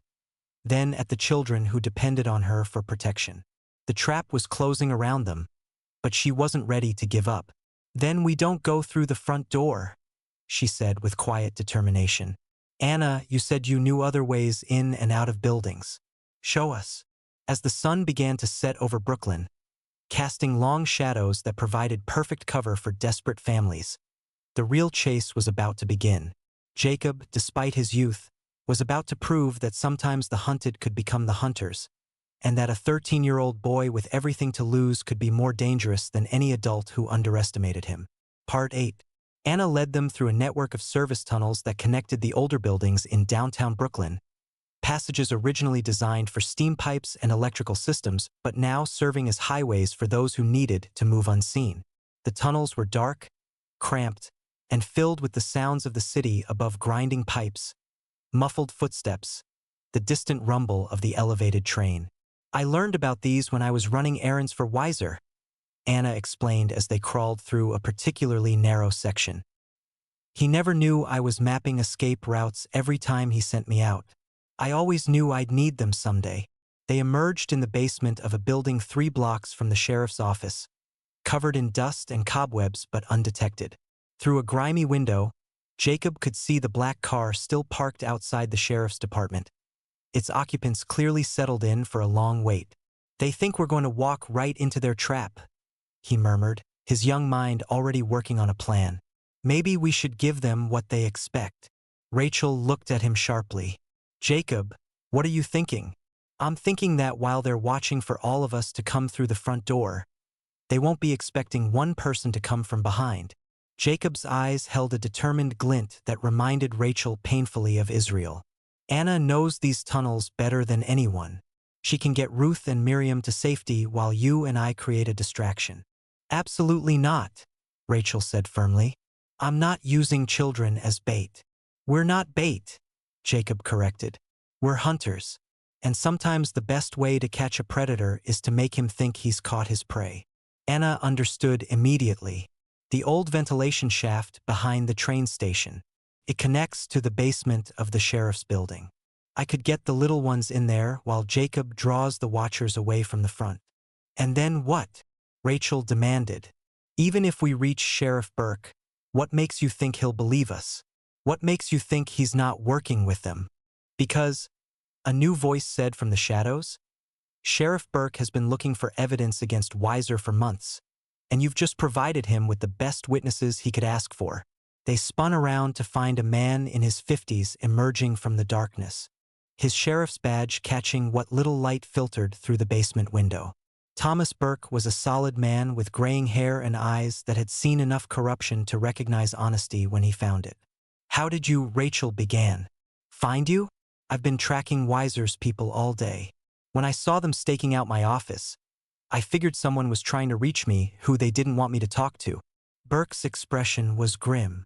then at the children who depended on her for protection. The trap was closing around them, but she wasn't ready to give up. "Then we don't go through the front door," she said with quiet determination. "Anna, you said you knew other ways in and out of buildings. Show us." As the sun began to set over Brooklyn, casting long shadows that provided perfect cover for desperate families, the real chase was about to begin. Jacob, despite his youth, was about to prove that sometimes the hunted could become the hunters, and that a 13-year-old boy with everything to lose could be more dangerous than any adult who underestimated him. Part 8. Anna led them through a network of service tunnels that connected the older buildings in downtown Brooklyn, passages originally designed for steam pipes and electrical systems, but now serving as highways for those who needed to move unseen. The tunnels were dark, cramped, and filled with the sounds of the city above grinding pipes, muffled footsteps, the distant rumble of the elevated train. "I learned about these when I was running errands for Weiser," Anna explained as they crawled through a particularly narrow section. "He never knew I was mapping escape routes every time he sent me out. I always knew I'd need them someday." They emerged in the basement of a building 3 blocks from the sheriff's office, covered in dust and cobwebs but undetected. Through a grimy window, Jacob could see the black car still parked outside the sheriff's department, its occupants clearly settled in for a long wait. "They think we're going to walk right into their trap," he murmured, his young mind already working on a plan. "Maybe we should give them what they expect." Rachel looked at him sharply. "Jacob, what are you thinking?" "I'm thinking that while they're watching for all of us to come through the front door, they won't be expecting one person to come from behind." Jacob's eyes held a determined glint that reminded Rachel painfully of Israel. "Anna knows these tunnels better than anyone. She can get Ruth and Miriam to safety while you and I create a distraction." "Absolutely not," Rachel said firmly. "I'm not using children as bait." "We're not bait," Jacob corrected. "We're hunters, and sometimes the best way to catch a predator is to make him think he's caught his prey." Anna understood immediately. The old ventilation shaft behind the train station. It connects to the basement of the sheriff's building. "I could get the little ones in there while Jacob draws the watchers away from the front." "And then what?" Rachel demanded. "Even if we reach Sheriff Burke, what makes you think he'll believe us? What makes you think he's not working with them?" "Because," a new voice said from the shadows, "Sheriff Burke has been looking for evidence against Weiser for months, and you've just provided him with the best witnesses he could ask for." They spun around to find a man in his 50s emerging from the darkness, his sheriff's badge catching what little light filtered through the basement window. Thomas Burke was a solid man with graying hair and eyes that had seen enough corruption to recognize honesty when he found it. "How did you," Rachel began. "Find you? I've been tracking Weiser's people all day. When I saw them staking out my office, I figured someone was trying to reach me who they didn't want me to talk to." Burke's expression was grim.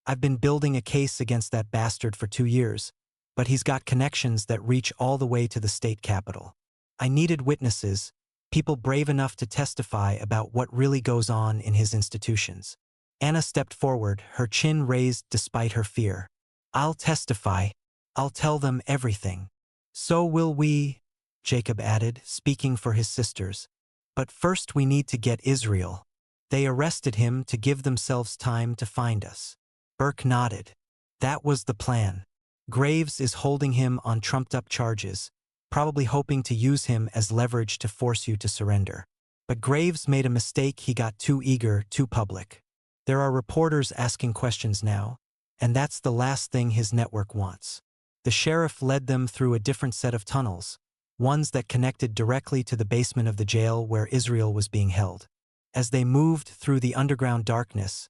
"I've been building a case against that bastard for 2 years, but he's got connections that reach all the way to the state capitol. I needed witnesses, people brave enough to testify about what really goes on in his institutions." Anna stepped forward, her chin raised despite her fear. "I'll testify. I'll tell them everything." "So will we," Jacob added, speaking for his sisters. "But first we need to get Israel. They arrested him to give themselves time to find us." Burke nodded. "That was the plan. Graves is holding him on trumped-up charges, probably hoping to use him as leverage to force you to surrender. But Graves made a mistake. He got too eager, too public. There are reporters asking questions now, and that's the last thing his network wants." The sheriff led them through a different set of tunnels, ones that connected directly to the basement of the jail where Israel was being held. As they moved through the underground darkness,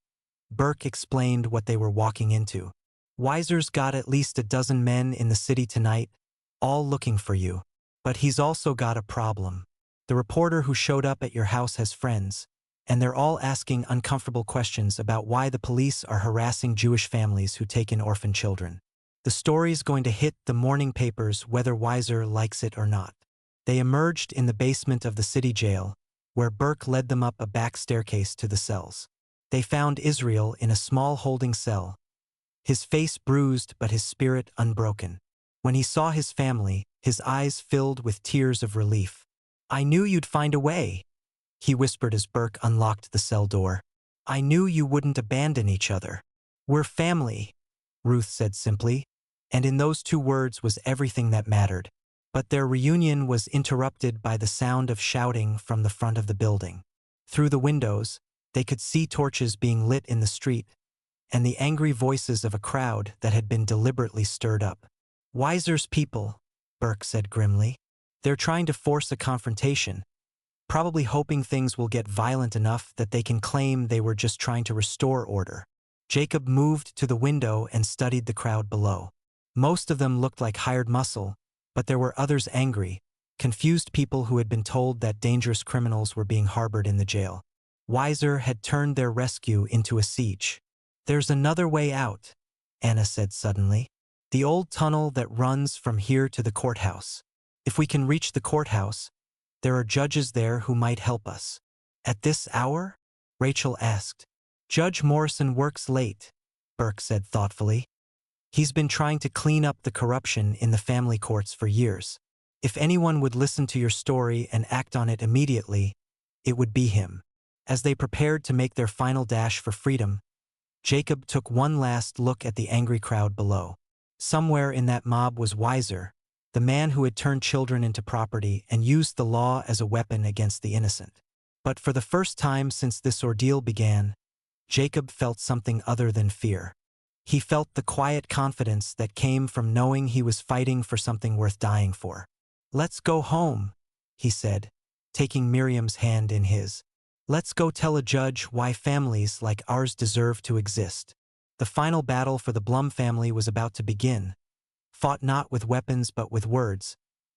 Burke explained what they were walking into. "Weiser's got at least a dozen men in the city tonight, all looking for you. But he's also got a problem. The reporter who showed up at your house has friends, and they're all asking uncomfortable questions about why the police are harassing Jewish families who take in orphan children. The story's going to hit the morning papers whether Weiser likes it or not. They emerged in the basement of the city jail, where Burke led them up a back staircase to the cells. They found Israel in a small holding cell, his face bruised but his spirit unbroken. When he saw his family, his eyes filled with tears of relief. "I knew you'd find a way," he whispered as Burke unlocked the cell door. "I knew you wouldn't abandon each other." "We're family," Ruth said simply, and in those two words was everything that mattered. But their reunion was interrupted by the sound of shouting from the front of the building. Through the windows, they could see torches being lit in the street, and the angry voices of a crowd that had been deliberately stirred up. "Weiser's people," Burke said grimly. "They're trying to force a confrontation, probably hoping things will get violent enough that they can claim they were just trying to restore order." Jacob moved to the window and studied the crowd below. Most of them looked like hired muscle, but there were others angry, confused people who had been told that dangerous criminals were being harbored in the jail. Weiser had turned their rescue into a siege. "There's another way out," Anna said suddenly. "The old tunnel that runs from here to the courthouse. If we can reach the courthouse, there are judges there who might help us." "At this hour?" Rachel asked. "Judge Morrison works late," Burke said thoughtfully. "He's been trying to clean up the corruption in the family courts for years. If anyone would listen to your story and act on it immediately, it would be him." As they prepared to make their final dash for freedom, Jacob took one last look at the angry crowd below. Somewhere in that mob was Weiser, the man who had turned children into property and used the law as a weapon against the innocent. But for the first time since this ordeal began, Jacob felt something other than fear. He felt the quiet confidence that came from knowing he was fighting for something worth dying for. "Let's go home," he said, taking Miriam's hand in his. "Let's go tell a judge why families like ours deserve to exist." The final battle for the Blum family was about to begin, fought not with weapons but with words,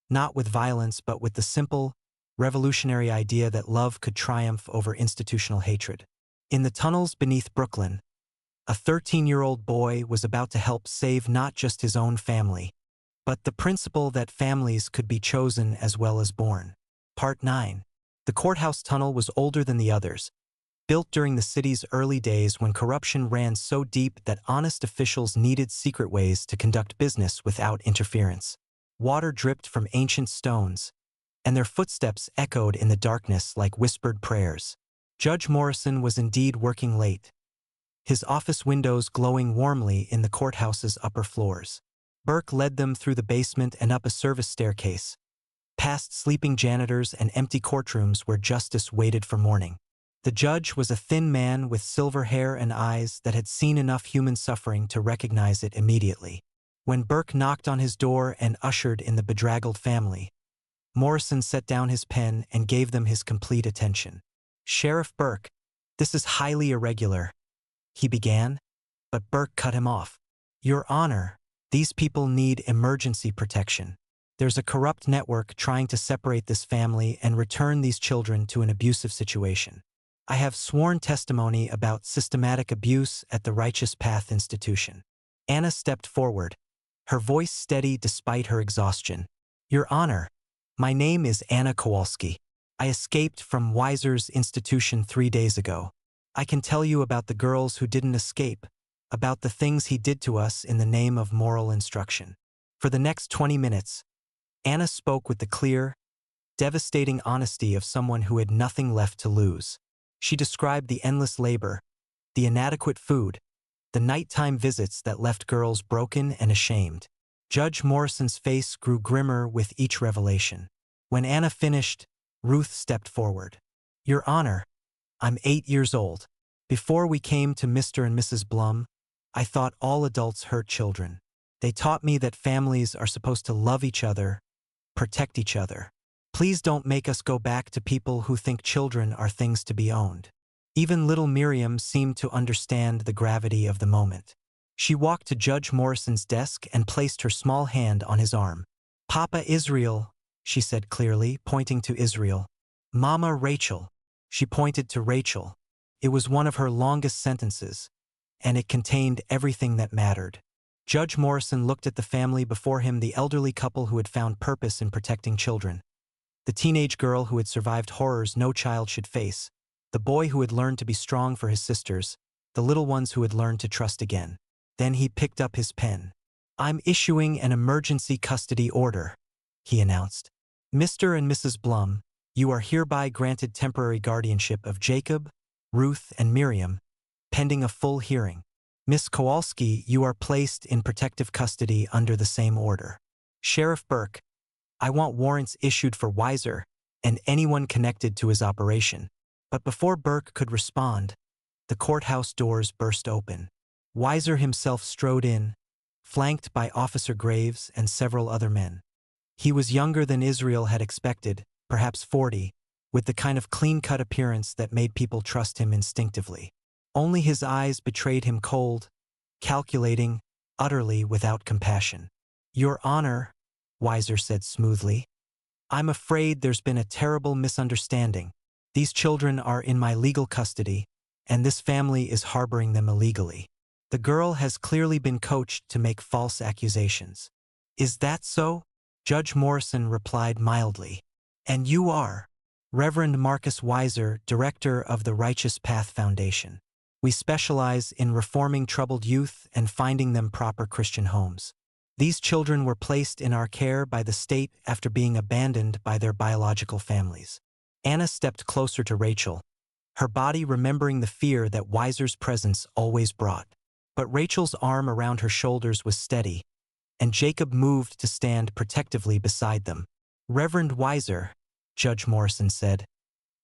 not with violence but with the simple, revolutionary idea that love could triumph over institutional hatred. In the tunnels beneath Brooklyn, a 13-year-old boy was about to help save not just his own family, but the principle that families could be chosen as well as born. Part 9. The courthouse tunnel was older than the others, built during the city's early days when corruption ran so deep that honest officials needed secret ways to conduct business without interference. Water dripped from ancient stones, and their footsteps echoed in the darkness like whispered prayers. Judge Morrison was indeed working late, his office windows glowing warmly in the courthouse's upper floors. Burke led them through the basement and up a service staircase, past sleeping janitors and empty courtrooms where justice waited for morning. The judge was a thin man with silver hair and eyes that had seen enough human suffering to recognize it immediately. When Burke knocked on his door and ushered in the bedraggled family, Morrison set down his pen and gave them his complete attention. "Sheriff Burke, this is highly irregular," he began, but Burke cut him off. "Your Honor, these people need emergency protection. There's a corrupt network trying to separate this family and return these children to an abusive situation. I have sworn testimony about systematic abuse at the Righteous Path Institution." Anna stepped forward, her voice steady despite her exhaustion. "Your Honor, my name is Anna Kowalski. I escaped from Weiser's institution 3 days ago. I can tell you about the girls who didn't escape, about the things he did to us in the name of moral instruction." For the next 20 minutes, Anna spoke with the clear, devastating honesty of someone who had nothing left to lose. She described the endless labor, the inadequate food, the nighttime visits that left girls broken and ashamed. Judge Morrison's face grew grimmer with each revelation. When Anna finished, Ruth stepped forward. "Your Honor, I'm 8 years old. Before we came to Mr. and Mrs. Blum, I thought all adults hurt children. They taught me that families are supposed to love each other, protect each other. Please don't make us go back to people who think children are things to be owned." Even little Miriam seemed to understand the gravity of the moment. She walked to Judge Morrison's desk and placed her small hand on his arm. "Papa Israel," she said clearly, pointing to Israel. "Mama Rachel." She pointed to Rachel. It was one of her longest sentences, and it contained everything that mattered. Judge Morrison looked at the family before him, the elderly couple who had found purpose in protecting children, the teenage girl who had survived horrors no child should face, the boy who had learned to be strong for his sisters, the little ones who had learned to trust again. Then he picked up his pen. "I'm issuing an emergency custody order," he announced. "Mr. and Mrs. Blum, you are hereby granted temporary guardianship of Jacob, Ruth, and Miriam, pending a full hearing. Miss Kowalski, you are placed in protective custody under the same order. Sheriff Burke, I want warrants issued for Weiser and anyone connected to his operation." But before Burke could respond, the courthouse doors burst open. Weiser himself strode in, flanked by Officer Graves and several other men. He was younger than Israel had expected, perhaps 40, with the kind of clean-cut appearance that made people trust him instinctively. Only his eyes betrayed him, cold, calculating, utterly without compassion. "Your Honor," Weiser said smoothly, "I'm afraid there's been a terrible misunderstanding. These children are in my legal custody, and this family is harboring them illegally. The girl has clearly been coached to make false accusations." "Is that so?" Judge Morrison replied mildly. "And you are?" "Reverend Marcus Weiser, director of the Righteous Path Foundation. We specialize in reforming troubled youth and finding them proper Christian homes. These children were placed in our care by the state after being abandoned by their biological families." Anna stepped closer to Rachel, her body remembering the fear that Weiser's presence always brought. But Rachel's arm around her shoulders was steady, and Jacob moved to stand protectively beside them. "Reverend Weiser," Judge Morrison said,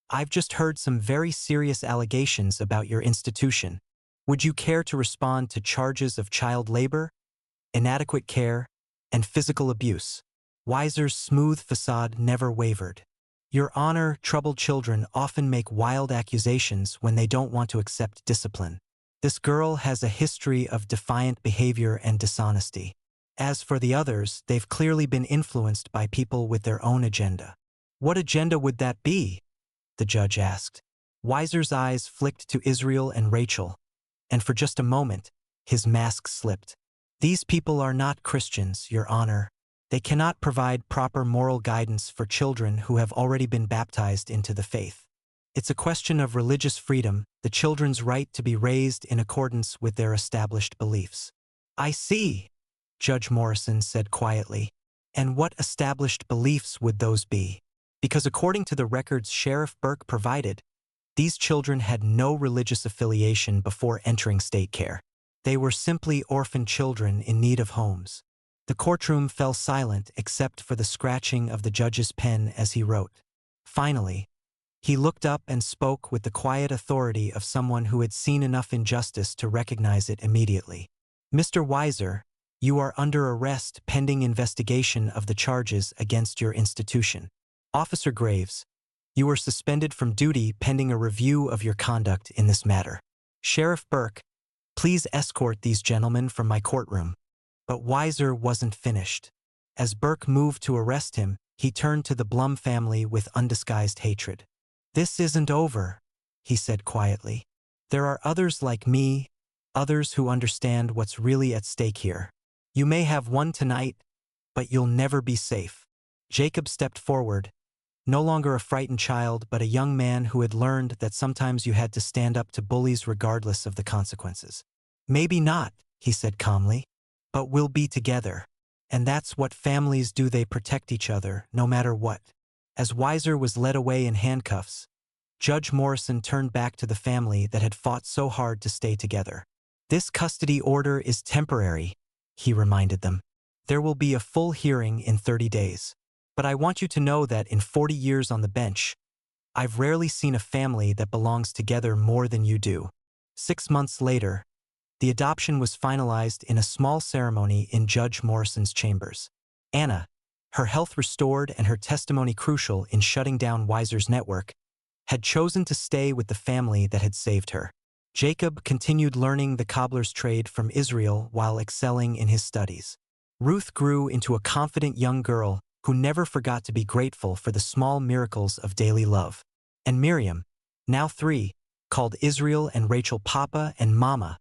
"I've just heard some very serious allegations about your institution. Would you care to respond to charges of child labor, inadequate care, and physical abuse?" Weiser's smooth facade never wavered. "Your Honor, troubled children often make wild accusations when they don't want to accept discipline. This girl has a history of defiant behavior and dishonesty. As for the others, they've clearly been influenced by people with their own agenda." "What agenda would that be?" the judge asked. Weiser's eyes flicked to Israel and Rachel, and for just a moment, his mask slipped. "These people are not Christians, Your Honor. They cannot provide proper moral guidance for children who have already been baptized into the faith. It's a question of religious freedom, the children's right to be raised in accordance with their established beliefs." "I see," Judge Morrison said quietly. "And what established beliefs would those be?" Because according to the records Sheriff Burke provided, these children had no religious affiliation before entering state care. They were simply orphan children in need of homes. The courtroom fell silent except for the scratching of the judge's pen as he wrote. Finally, he looked up and spoke with the quiet authority of someone who had seen enough injustice to recognize it immediately. "Mr. Weiser, you are under arrest pending investigation of the charges against your institution. Officer Graves, you are suspended from duty pending a review of your conduct in this matter. Sheriff Burke, please escort these gentlemen from my courtroom." But Weiser wasn't finished. As Burke moved to arrest him, he turned to the Blum family with undisguised hatred. "This isn't over," he said quietly. "There are others like me, others who understand what's really at stake here. You may have won tonight, but you'll never be safe." Jacob stepped forward, no longer a frightened child but a young man who had learned that sometimes you had to stand up to bullies regardless of the consequences. "Maybe not," he said calmly, "but we'll be together. And that's what families do, they protect each other, no matter what." As Weiser was led away in handcuffs, Judge Morrison turned back to the family that had fought so hard to stay together. "This custody order is temporary," he reminded them. "There will be a full hearing in 30 days. But I want you to know that in 40 years on the bench, I've rarely seen a family that belongs together more than you do." 6 months later, the adoption was finalized in a small ceremony in Judge Morrison's chambers. Anna, her health restored and her testimony crucial in shutting down Weiser's network, had chosen to stay with the family that had saved her. Jacob continued learning the cobbler's trade from Israel while excelling in his studies. Ruth grew into a confident young girl who never forgot to be grateful for the small miracles of daily love. And Miriam, now 3, called Israel and Rachel Papa and Mama,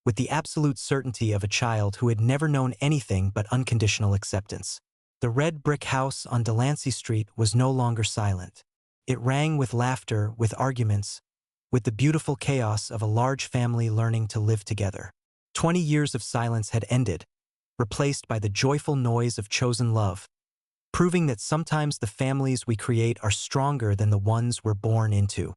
with the absolute certainty of a child who had never known anything but unconditional acceptance. The red brick house on Delancey Street was no longer silent. It rang with laughter, with arguments, with the beautiful chaos of a large family learning to live together. 20 years of silence had ended, replaced by the joyful noise of chosen love, proving that sometimes the families we create are stronger than the ones we're born into.